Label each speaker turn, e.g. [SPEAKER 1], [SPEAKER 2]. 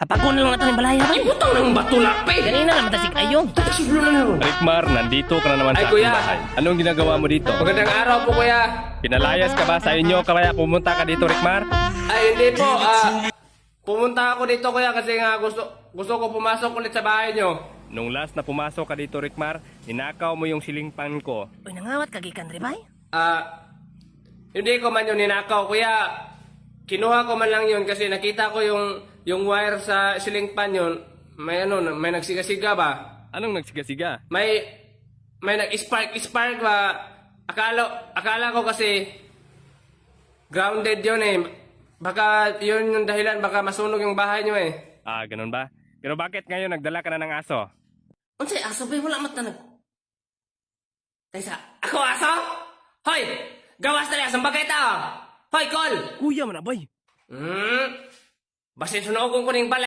[SPEAKER 1] Hapagon lang natin yung balaya ba?
[SPEAKER 2] Ibutang ng batula pe.
[SPEAKER 1] Ganina naman tasig ayo.
[SPEAKER 2] Siglo na lang.
[SPEAKER 3] Rikmar, nandito ka na naman
[SPEAKER 2] Ay,
[SPEAKER 3] sa
[SPEAKER 2] kuya.
[SPEAKER 3] aking bahay. Anong ginagawa mo dito?
[SPEAKER 2] Magandang araw po kuya.
[SPEAKER 3] Pinalayas ka ba sa inyo kaya pumunta ka dito, Rikmar?
[SPEAKER 2] Ay hindi po. Pumunta ako dito kuya kasi nga gusto ko pumasok ulit sa bahay nyo.
[SPEAKER 3] Nung last na pumasok ka dito, Rikmar, ninakaw mo yung silingpan ko.
[SPEAKER 1] Uy, nangawat kagikan ribay?
[SPEAKER 2] Hindi ko man yun ninakaw kuya. Kinuha ko man lang yun kasi nakita ko yung wire sa ceiling fan yun. May may nagsiga-siga ba?
[SPEAKER 3] Anong nagsigasiga?
[SPEAKER 2] May nag-spark ba? Akala ko kasi grounded yun eh. Baka yun yung dahilan, baka masunog yung bahay nyo eh.
[SPEAKER 3] Ah, ganun ba? Pero bakit ngayon nagdala ka na ng aso?
[SPEAKER 1] Unsay aso ba wala matanag?
[SPEAKER 2] Taysa, ako aso? Hoy! Gawas na asang bagay tao! Hoy, Col!
[SPEAKER 3] Kuya man, abay.
[SPEAKER 2] Basin sunogong ko ning balay.